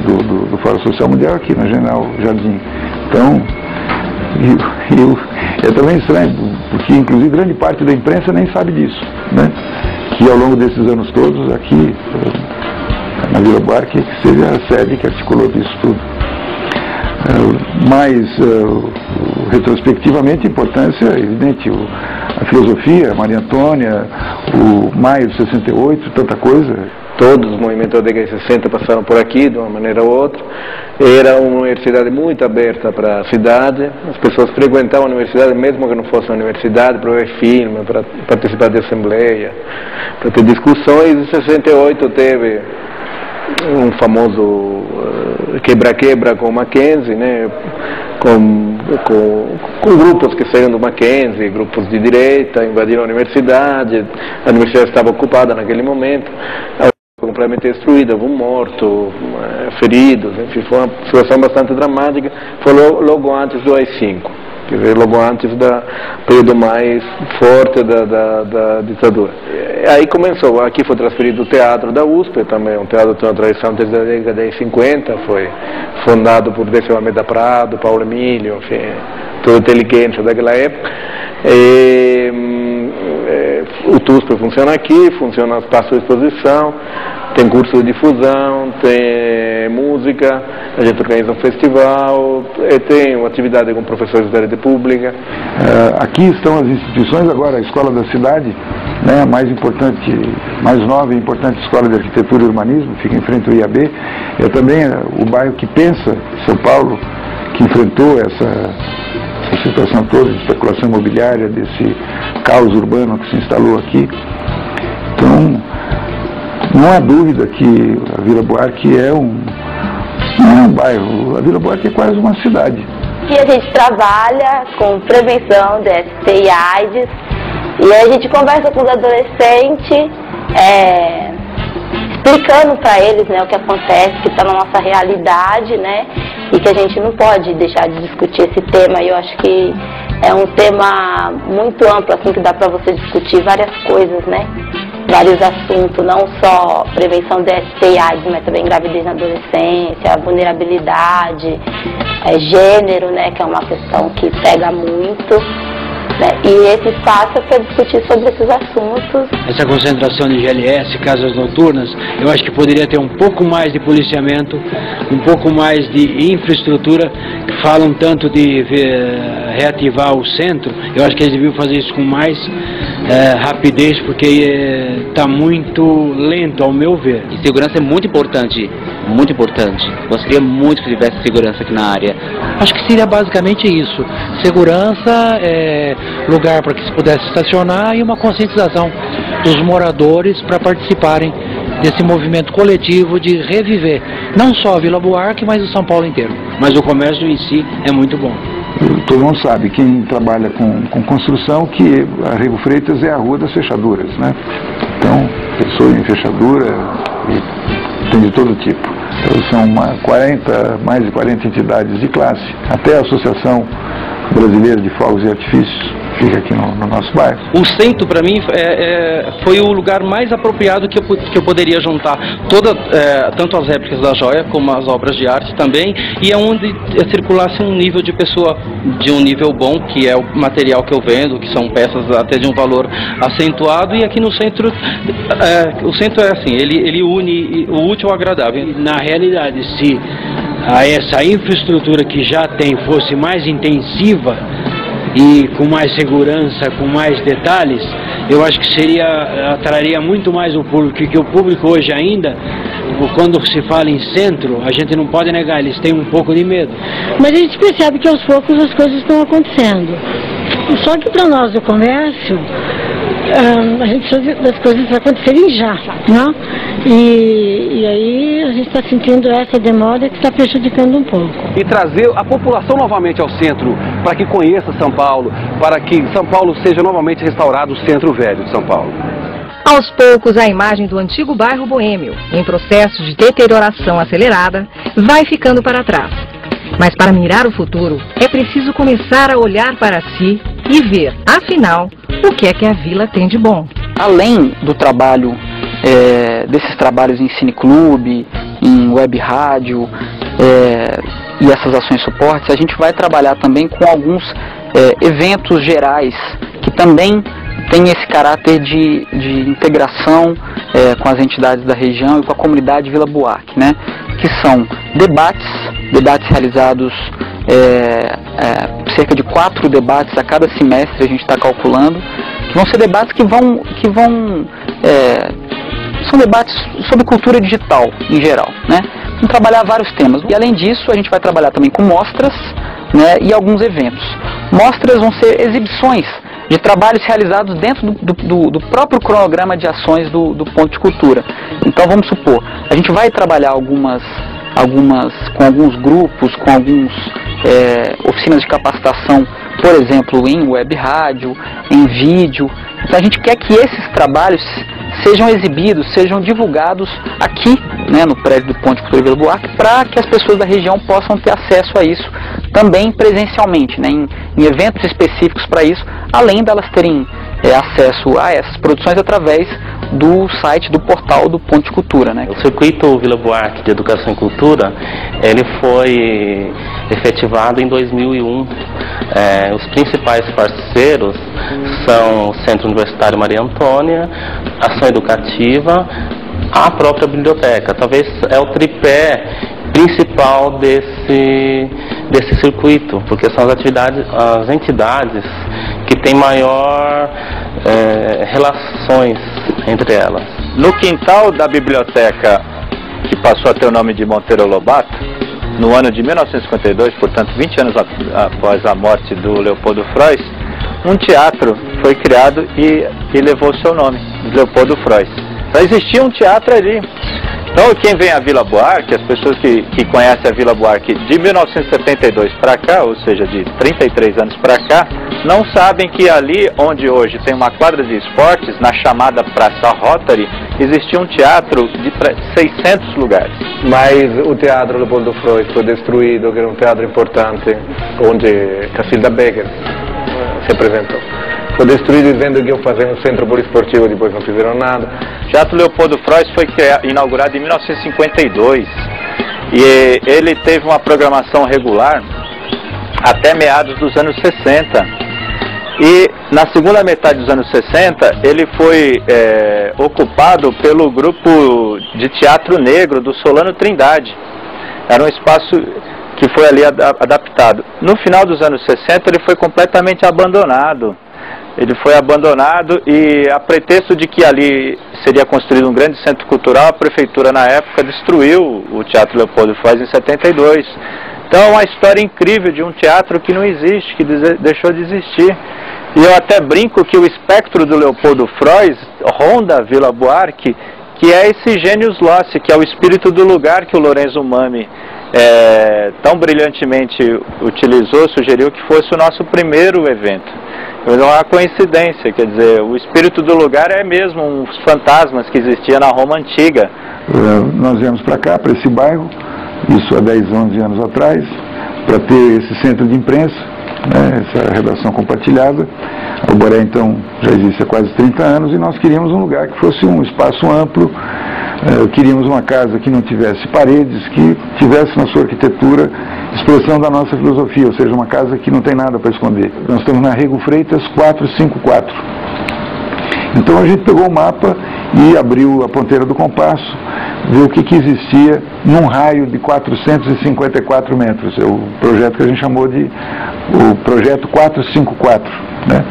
do Fórum Social Mundial aqui na General Jardim. Então, é também estranho, porque inclusive grande parte da imprensa nem sabe disso, né? Que ao longo desses anos todos, aqui na Vila Buarque, que seja a sede que articulou isso tudo. Mas, retrospectivamente, a importância é evidente, a filosofia, a Maria Antônia, o Maio de 68, tanta coisa. Todos os movimentos da década de 60 passaram por aqui, de uma maneira ou outra. Era uma universidade muito aberta para a cidade, as pessoas frequentavam a universidade, mesmo que não fosse uma universidade, para ver filme, para participar de assembleia, para ter discussões. Em 68 teve um famoso quebra-quebra com o Mackenzie, né? com grupos que saíram do Mackenzie, grupos de direita, invadiram a universidade estava ocupada naquele momento, completamente destruída, houve um morto, feridos, enfim, foi uma situação bastante dramática, foi logo antes do AI-5, quer dizer, logo antes do período mais forte da ditadura. Aí começou, aqui foi transferido o teatro da USP, também um teatro que tem uma tradição desde a década de 50, foi fundado por Décio Almeida Prado, Paulo Emílio, enfim, toda a inteligência daquela época. O TUSP funciona aqui, funciona espaço de exposição, tem curso de difusão, tem música, a gente organiza um festival, tem uma atividade com professores da rede pública. Aqui estão as instituições, agora a Escola da Cidade, né, a mais importante, mais nova e importante escola de arquitetura e urbanismo, fica em frente ao IAB. É também o bairro que pensa São Paulo, que enfrentou essa situação toda de especulação imobiliária, desse caos urbano que se instalou aqui. Então, não há dúvida que a Vila Buarque não é um bairro, a Vila Buarque é quase uma cidade. E a gente trabalha com prevenção de ST e AIDS, e a gente conversa com os adolescentes, explicando para eles, né, o que acontece, que está na nossa realidade, né, e que a gente não pode deixar de discutir esse tema. E eu acho que é um tema muito amplo, assim, que dá para você discutir várias coisas, né, vários assuntos, não só prevenção de ST e AIDS, mas também gravidez na adolescência, vulnerabilidade, gênero, né, que é uma questão que pega muito. E esse espaço é para discutir sobre esses assuntos. Essa concentração de GLS, casas noturnas, eu acho que poderia ter um pouco mais de policiamento, um pouco mais de infraestrutura. Falam tanto de reativar o centro, eu acho que eles deviam fazer isso com mais rapidez, porque está muito lento, ao meu ver. E segurança é muito importante, muito importante. Gostaria muito que tivesse segurança aqui na área. Acho que seria basicamente isso. Segurança, lugar para que se pudesse estacionar e uma conscientização dos moradores para participarem desse movimento coletivo de reviver não só a Vila Buarque, mas o São Paulo inteiro. Mas o comércio em si é muito bom. Todo mundo sabe, quem trabalha com construção, que a Rego Freitas é a rua das fechaduras, né? Então, pessoa em fechadura, e tem de todo tipo. Então, são mais de 40 entidades de classe, até a Associação Brasileira de Fogos e Artifícios fica aqui no nosso bairro. O centro, para mim, foi o lugar mais apropriado que eu poderia juntar tanto as réplicas da joia como as obras de arte também, e é onde circulasse um nível de pessoa de um nível bom, que é o material que eu vendo, que são peças até de um valor acentuado. E aqui no centro, o centro é assim, ele une o útil ao agradável. Na realidade, se essa infraestrutura que já tem fosse mais intensiva e com mais segurança, com mais detalhes, eu acho que atraria muito mais o público, porque o público hoje ainda, quando se fala em centro, a gente não pode negar, eles têm um pouco de medo. Mas a gente percebe que aos poucos as coisas estão acontecendo. Só que para nós do comércio, a gente precisa das coisas acontecerem já, né? E aí a gente está sentindo essa demora que está prejudicando um pouco. E trazer a população novamente ao centro, para que conheça São Paulo, para que São Paulo seja novamente restaurado, o centro velho de São Paulo. Aos poucos, a imagem do antigo bairro boêmio, em processo de deterioração acelerada, vai ficando para trás. Mas para mirar o futuro, é preciso começar a olhar para si e ver, afinal, o que é que a vila tem de bom. Além do trabalho desses trabalhos em cineclube, em web rádio e essas ações suportes, a gente vai trabalhar também com alguns eventos gerais que também tem esse caráter de integração com as entidades da região e com a comunidade Vila Buarque, né? Que são debates realizados, cerca de 4 debates a cada semestre a gente está calculando, que vão ser debates que são debates sobre cultura digital em geral, né? Vamos trabalhar vários temas. E além disso, a gente vai trabalhar também com mostras, né, e alguns eventos. Mostras vão ser exibições de trabalhos realizados dentro do próprio cronograma de ações do Ponto de Cultura. Então vamos supor, a gente vai trabalhar com alguns grupos, com alguns oficinas de capacitação, por exemplo, em web rádio, em vídeo. Então a gente quer que esses trabalhos sejam exibidos, sejam divulgados aqui, né, no prédio do Ponto de Cultura Vila Buarque, para que as pessoas da região possam ter acesso a isso também presencialmente, né, em eventos específicos para isso, além delas terem acesso a essas produções através do site, do portal do Ponto de Cultura, né? O Circuito Vila Buarque de Educação e Cultura, ele foi efetivado em 2001. Os principais parceiros são o Centro Universitário Maria Antônia, Ação Educativa, a própria biblioteca. Talvez é o tripé principal desse circuito, porque são as entidades que têm maior relações entre elas. No quintal da biblioteca, que passou a ter o nome de Monteiro Lobato, no ano de 1952, portanto 20 anos após a morte do Leopoldo Frois, um teatro foi criado e levou seu nome, Leopoldo Frois. Então existia um teatro ali. Então quem vem à Vila Buarque, as pessoas que conhecem a Vila Buarque de 1972 para cá, ou seja, de 33 anos para cá, não sabem que ali onde hoje tem uma quadra de esportes, na chamada Praça Rotary, existia um teatro de 600 lugares. Mas o teatro Leopoldo Frois foi destruído, que era um teatro importante, onde Cacilda Becker se apresentou. Foi destruído dizendo que iam fazer um centro poliesportivo, depois não fizeram nada. O Teatro Leopoldo Frois foi inaugurado em 1952 e ele teve uma programação regular até meados dos anos 60. E na segunda metade dos anos 60 ele foi ocupado pelo grupo de teatro negro do Solano Trindade. Era um espaço que foi ali adaptado. No final dos anos 60 ele foi completamente abandonado. Ele foi abandonado e, a pretexto de que ali seria construído um grande centro cultural, a prefeitura na época destruiu o Teatro Leopoldo Frois em 72. Então é uma história incrível de um teatro que não existe, que deixou de existir. E eu até brinco que o espectro do Leopoldo Frois ronda a Vila Buarque, que é esse genius loci, que é o espírito do lugar que o Lorenzo Mami tão brilhantemente utilizou, sugeriu que fosse o nosso primeiro evento. Mas é uma coincidência, quer dizer, o espírito do lugar é mesmo uns fantasmas que existiam na Roma Antiga. Nós viemos para cá, para esse bairro, isso há 10, 11 anos atrás, para ter esse centro de imprensa, né, essa redação compartilhada. O Boré, então, já existe há quase 30 anos e nós queríamos um lugar que fosse um espaço amplo, queríamos uma casa que não tivesse paredes, que tivesse na sua arquitetura expressão da nossa filosofia, ou seja, uma casa que não tem nada para esconder. Nós estamos na Rego Freitas 454. Então a gente pegou o mapa e abriu a ponteira do compasso, viu o que existia num raio de 454 metros. É o projeto que a gente chamou de o projeto 454, né?